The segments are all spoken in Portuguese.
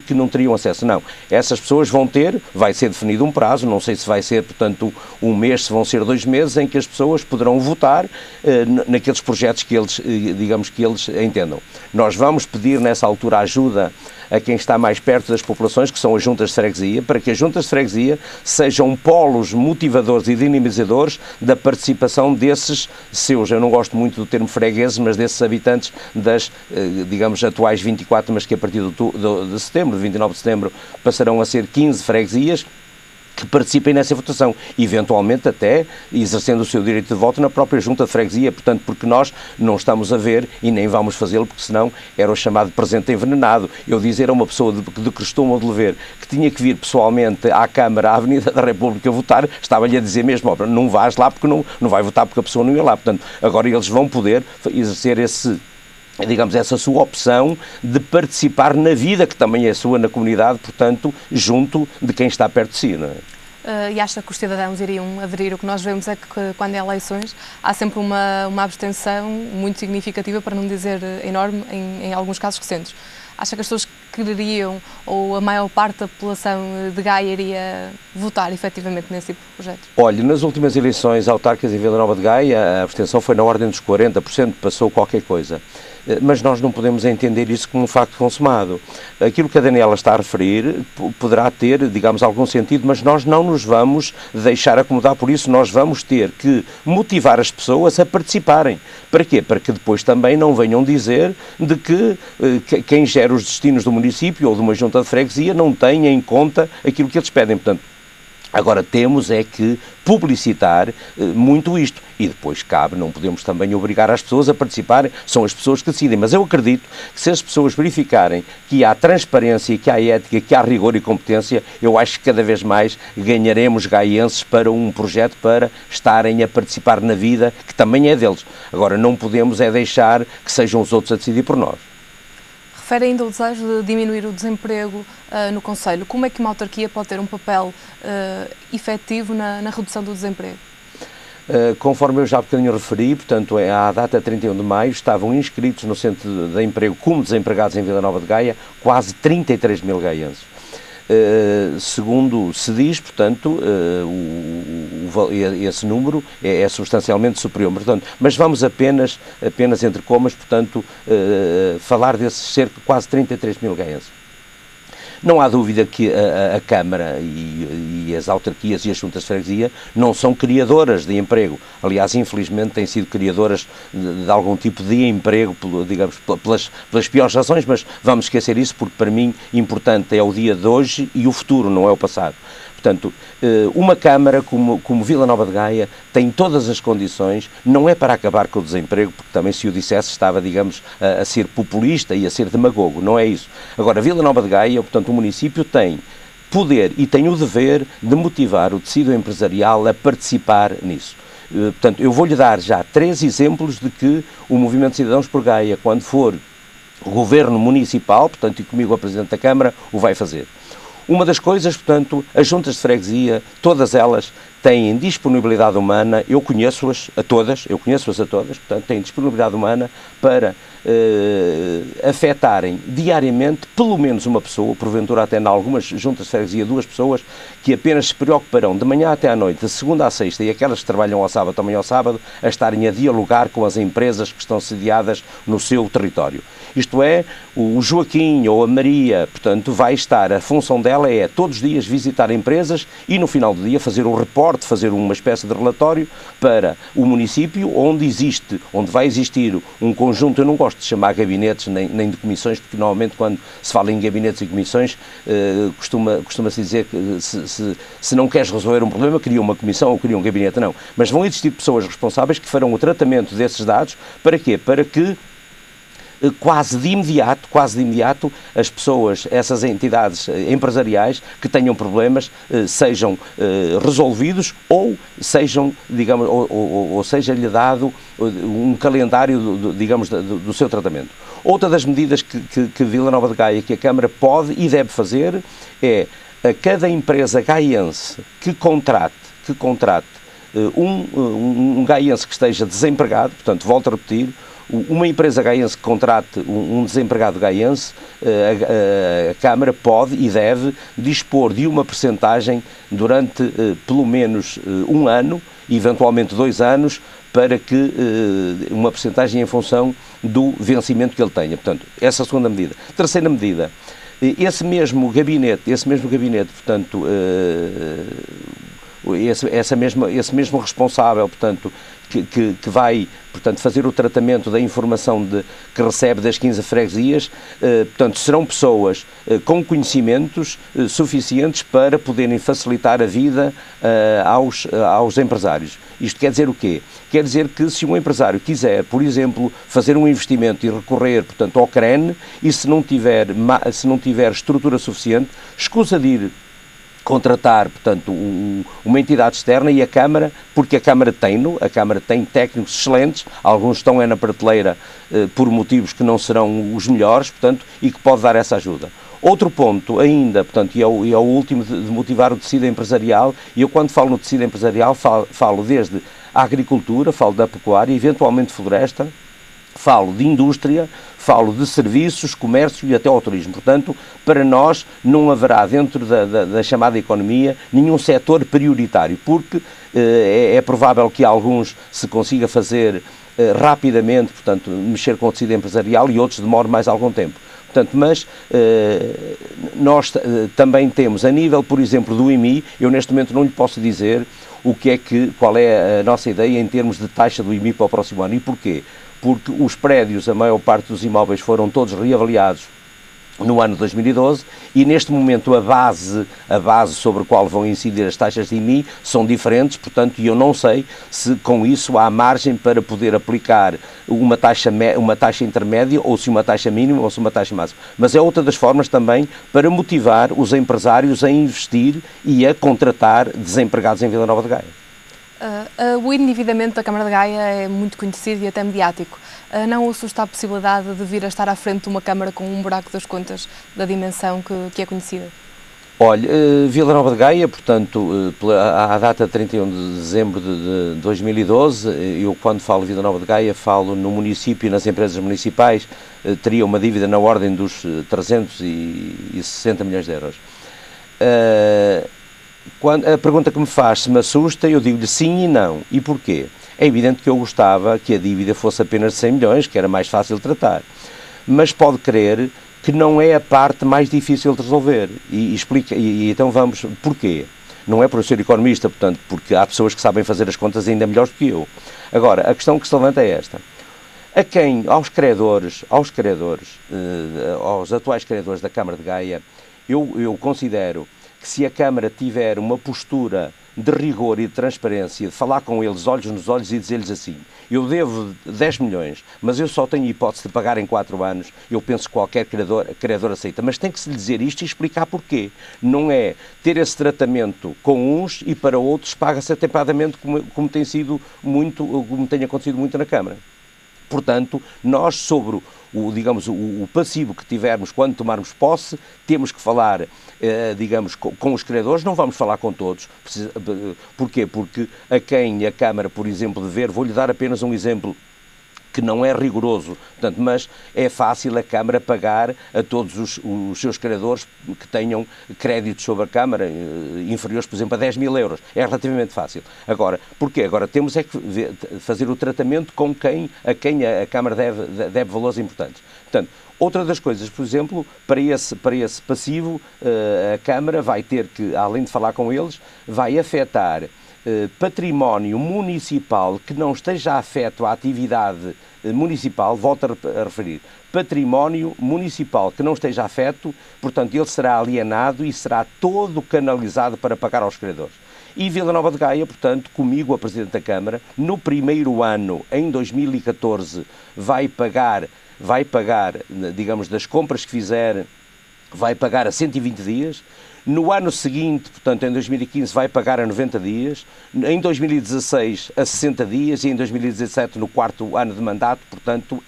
que não teriam acesso. Não, essas pessoas vão ter, vai ser definido um prazo, não sei se vai ser, portanto, um mês, se vão ser 2 meses, em que as pessoas poderão votar naqueles projetos que eles, digamos, que eles entendam. Nós vamos pedir nessa altura ajuda a quem está mais perto das populações, que são as juntas de freguesia, para que as juntas de freguesia sejam polos motivadores e dinamizadores da participação desses seus, eu não gosto muito do termo fregueses, mas desses habitantes das, digamos, atuais 24, mas que a partir de setembro, de 29 de setembro, passarão a ser 15 freguesias, que participem nessa votação, eventualmente até exercendo o seu direito de voto na própria junta de freguesia, portanto, porque nós não estamos a ver e nem vamos fazê-lo, porque senão era o chamado presente envenenado. Eu dizer a uma pessoa de Crestuma ou de Lever que tinha que vir pessoalmente à Câmara, à Avenida da República votar, estava-lhe a dizer mesmo, não vais lá porque não vai votar porque a pessoa não ia lá. Portanto, agora eles vão poder exercer digamos, essa sua opção de participar na vida que também é sua na comunidade, portanto, junto de quem está perto de si, não é? E acha que os cidadãos iriam aderir? O que nós vemos é que quando há eleições há sempre uma abstenção muito significativa, para não dizer enorme, em alguns casos recentes. Acha que as pessoas quereriam, ou a maior parte da população de Gaia iria votar efetivamente nesse tipo de projeto? Olha, nas últimas eleições autárquicas em Vila Nova de Gaia, a abstenção foi na ordem dos 40%, passou qualquer coisa. Mas nós não podemos entender isso como um facto consumado. Aquilo que a Daniela está a referir poderá ter, digamos, algum sentido, mas nós não nos vamos deixar acomodar por isso. Nós vamos ter que motivar as pessoas a participarem. Para quê? Para que depois também não venham dizer de que quem gera os destinos do município ou de uma junta de freguesia não tenha em conta aquilo que eles pedem. Portanto, agora temos é que publicitar muito isto e depois cabe, não podemos também obrigar as pessoas a participarem, são as pessoas que decidem, mas eu acredito que se as pessoas verificarem que há transparência, que há ética, que há rigor e competência, eu acho que cada vez mais ganharemos gaienses para um projeto para estarem a participar na vida que também é deles. Agora não podemos é deixar que sejam os outros a decidir por nós. Refere ainda o desejo de diminuir o desemprego no concelho. Como é que uma autarquia pode ter um papel efetivo na redução do desemprego? Conforme eu já há bocadinho referi, portanto, à data 31 de maio, estavam inscritos no Centro de Emprego como desempregados em Vila Nova de Gaia quase 33 mil gaienses. Segundo se diz, portanto, esse número é substancialmente superior. Portanto, mas vamos apenas entre comas, portanto, falar desses cerca de quase 33 mil gaienses. Não há dúvida que a Câmara e as autarquias e as juntas de freguesia não são criadoras de emprego. Aliás, infelizmente, têm sido criadoras de algum tipo de emprego, digamos, pelas piores razões, mas vamos esquecer isso porque, para mim, importante é o dia de hoje e o futuro, não é o passado. Portanto, uma Câmara como Vila Nova de Gaia tem todas as condições, não é para acabar com o desemprego, porque também se o dissesse estava, digamos, a ser populista e a ser demagogo, não é isso. Agora, Vila Nova de Gaia, portanto, o município tem poder e tem o dever de motivar o tecido empresarial a participar nisso. Portanto, eu vou-lhe dar já 3 exemplos de que o Movimento Cidadãos por Gaia, quando for governo municipal, portanto, e comigo a Presidente da Câmara, o vai fazer. Uma das coisas, portanto, as juntas de freguesia, todas elas têm disponibilidade humana, eu conheço-as a todas, portanto, têm disponibilidade humana para afetarem diariamente pelo menos uma pessoa, porventura até em algumas juntas de freguesia 2 pessoas, que apenas se preocuparão de manhã até à noite, de segunda à sexta, e aquelas que trabalham ao sábado também ao sábado, a estarem a dialogar com as empresas que estão sediadas no seu território. Isto é, o Joaquim ou a Maria, portanto, vai estar, a função dela é todos os dias visitar empresas e no final do dia fazer um reporte, fazer uma espécie de relatório para o município onde vai existir um conjunto, eu não gosto de chamar gabinetes nem de comissões, porque normalmente quando se fala em gabinetes e comissões costuma-se dizer que se não queres resolver um problema, cria uma comissão ou cria um gabinete, não. Mas vão existir pessoas responsáveis que farão o tratamento desses dados, para quê? Para que quase de imediato, as pessoas, essas entidades empresariais que tenham problemas, sejam resolvidos ou sejam, digamos, ou seja-lhe dado um calendário, digamos, do seu tratamento. Outra das medidas que Vila Nova de Gaia, que a Câmara pode e deve fazer, é a cada empresa gaiense que contrate um gaiense que esteja desempregado, portanto, volto a repetir, uma empresa gaense que contrate um desempregado gaense, a Câmara pode e deve dispor de uma percentagem durante pelo menos um ano, eventualmente 2 anos, para que uma percentagem em função do vencimento que ele tenha. Portanto, essa é a segunda medida. Terceira medida, esse mesmo gabinete, portanto, esse mesmo responsável, portanto, que vai, portanto, fazer o tratamento da informação que recebe das 15 freguesias, portanto, serão pessoas com conhecimentos suficientes para poderem facilitar a vida aos empresários. Isto quer dizer o quê? Quer dizer que se um empresário quiser, por exemplo, fazer um investimento e recorrer, portanto, ao CREN, e se não tiver estrutura suficiente, escusa de ir contratar, portanto, uma entidade externa, e a Câmara, porque a Câmara tem técnicos excelentes, alguns estão na prateleira por motivos que não serão os melhores, portanto, e que pode dar essa ajuda. Outro ponto ainda, portanto, e é o último, de motivar o tecido empresarial, e eu quando falo no tecido empresarial falo desde a agricultura, falo da pecuária, eventualmente floresta, falo de indústria, falo de serviços, comércio e até ao turismo. Portanto, para nós não haverá dentro da chamada economia nenhum setor prioritário, porque é provável que alguns se consiga fazer rapidamente, portanto, mexer com o tecido empresarial, e outros demorem mais algum tempo. Portanto, mas nós também temos, a nível, por exemplo, do IMI, eu neste momento não lhe posso dizer qual é a nossa ideia em termos de taxa do IMI para o próximo ano. E porquê? Porque os prédios, a maior parte dos imóveis foram todos reavaliados no ano de 2012, e neste momento a base sobre a qual vão incidir as taxas de IMI são diferentes, portanto, eu não sei se com isso há margem para poder aplicar uma taxa intermédia, ou se uma taxa mínima, ou se uma taxa máxima. Mas é outra das formas também para motivar os empresários a investir e a contratar desempregados em Vila Nova de Gaia. O endividamento da Câmara de Gaia é muito conhecido e até mediático. Não assusta a possibilidade de vir a estar à frente de uma Câmara com um buraco das contas da dimensão que é conhecida? Olha, Vila Nova de Gaia, portanto, à data de 31 de dezembro de 2012, eu quando falo Vila Nova de Gaia falo no município e nas empresas municipais, teria uma dívida na ordem dos 360 milhões de euros. A pergunta que me faz se me assusta, eu digo-lhe sim e não. E porquê? É evidente que eu gostava que a dívida fosse apenas de 100 milhões, que era mais fácil de tratar. Mas pode crer que não é a parte mais difícil de resolver. E então vamos... Porquê? Não é por eu ser economista, portanto, porque há pessoas que sabem fazer as contas ainda melhores do que eu. Agora, a questão que se levanta é esta. Aos atuais credores da Câmara de Gaia, eu considero que se a Câmara tiver uma postura de rigor e de transparência, de falar com eles olhos nos olhos e dizer-lhes assim: eu devo 10 milhões, mas eu só tenho hipótese de pagar em 4 anos, eu penso que qualquer credor aceita. Mas tem que se lhe dizer isto e explicar porquê. Não é ter esse tratamento com uns e para outros paga-se atempadamente, como tem acontecido muito na Câmara. Portanto, nós sobre o passivo que tivermos quando tomarmos posse, temos que falar, com os credores, não vamos falar com todos. Porquê? Porque a quem a Câmara, por exemplo, dever, vou-lhe dar apenas um exemplo que não é rigoroso, portanto, mas é fácil a Câmara pagar a todos os seus credores que tenham créditos sobre a Câmara, inferiores, por exemplo, a 10 mil euros. É relativamente fácil. Agora, porquê? Agora temos é que fazer o tratamento a quem a Câmara deve valores importantes. Portanto, outra das coisas, por exemplo, para esse passivo, a Câmara vai ter que, além de falar com eles, vai afetar património municipal que não esteja afeto à atividade municipal, volto a referir, património municipal que não esteja afeto, portanto ele será alienado e será todo canalizado para pagar aos credores. E Vila Nova de Gaia, portanto, comigo, a Presidente da Câmara, no primeiro ano, em 2014, vai pagar, digamos, das compras que fizer, vai pagar a 120 dias, No ano seguinte, portanto, em 2015, vai pagar a 90 dias, em 2016 a 60 dias e em 2017, no quarto ano de mandato, portanto,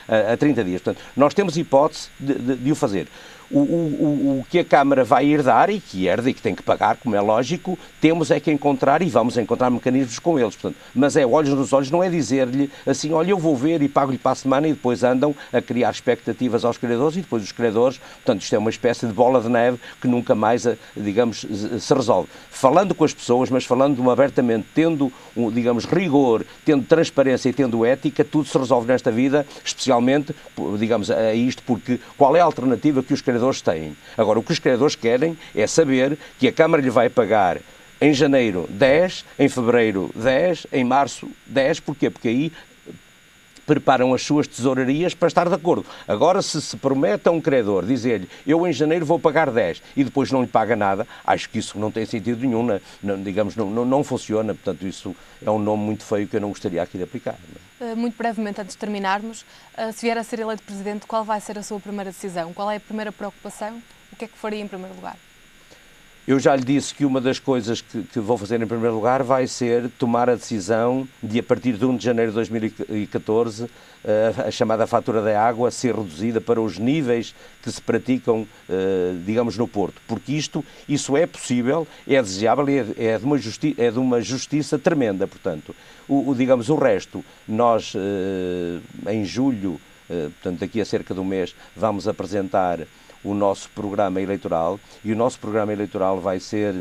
a 30 dias. Portanto, nós temos hipótese de o fazer. O que a Câmara vai herdar e que herda e que tem que pagar, como é lógico, temos é que encontrar e vamos encontrar mecanismos com eles. Portanto, mas é olhos nos olhos, não é dizer-lhe assim, olha, eu vou ver e pago-lhe para a semana e depois andam a criar expectativas aos credores e depois os credores, portanto, isto é uma espécie de bola de neve que nunca mais, digamos, se resolve. Falando com as pessoas, mas falando abertamente, tendo, digamos, rigor, tendo transparência e tendo ética, tudo se resolve nesta vida, especialmente, digamos, a isto, porque qual é a alternativa que os credores têm? Agora, o que os credores querem é saber que a Câmara lhe vai pagar em janeiro 10, em fevereiro 10, em março 10, porquê? Porque aí preparam as suas tesourarias para estar de acordo. Agora, se promete a um credor dizer-lhe, eu em janeiro vou pagar 10 e depois não lhe paga nada, acho que isso não tem sentido nenhum, digamos, não funciona, portanto, isso é um nome muito feio que eu não gostaria aqui de aplicar. Muito brevemente, antes de terminarmos, se vier a ser eleito Presidente, qual vai ser a sua primeira decisão? Qual é a primeira preocupação? O que é que faria em primeiro lugar? Eu já lhe disse que uma das coisas que vou fazer em primeiro lugar vai ser tomar a decisão de, a partir de 1 de janeiro de 2014, a chamada fatura da água ser reduzida para os níveis que se praticam, digamos, no Porto. Porque isso é possível, é desejável e é de uma justiça tremenda. Portanto, digamos, o resto, nós, em julho, portanto, daqui a cerca de um mês, vamos apresentar o nosso programa eleitoral e o nosso programa eleitoral vai ser,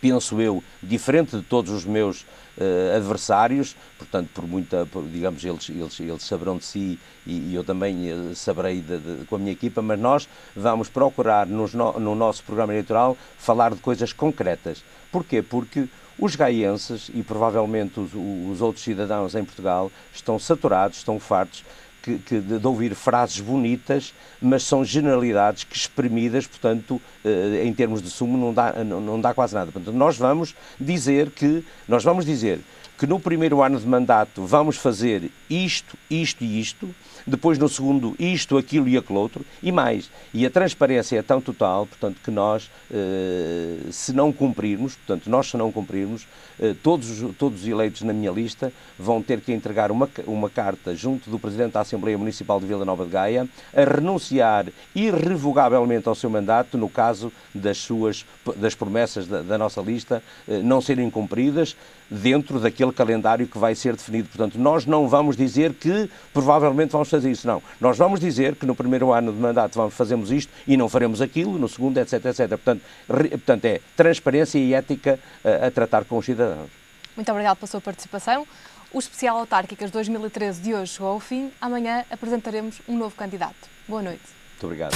penso eu, diferente de todos os meus adversários, portanto, digamos, eles saberão de si e eu também saberei com a minha equipa, mas nós vamos procurar no nosso programa eleitoral falar de coisas concretas. Porquê? Porque os gaienses e provavelmente os outros cidadãos em Portugal estão saturados, estão fartos de ouvir frases bonitas, mas são generalidades que exprimidas, portanto, em termos de sumo, não dá quase nada. Portanto, nós vamos dizer que no primeiro ano de mandato vamos fazer isto e isto, depois no segundo isto, aquilo e aquilo outro, e mais. E a transparência é tão total, portanto, que nós, se não cumprirmos, todos os eleitos na minha lista vão ter que entregar uma carta junto do Presidente da Assembleia Municipal de Vila Nova de Gaia a renunciar irrevogavelmente ao seu mandato no caso das promessas da nossa lista não serem cumpridas dentro daquele calendário que vai ser definido. Portanto, nós não vamos dizer que provavelmente vamos fazer isso, não. Nós vamos dizer que no primeiro ano de mandato fazemos isto e não faremos aquilo, no segundo, etc, etc. Portanto, é transparência e ética a tratar com os cidadãos. Muito obrigado pela sua participação. O Especial Autárquicas 2013 de hoje chegou ao fim. Amanhã apresentaremos um novo candidato. Boa noite. Muito obrigado.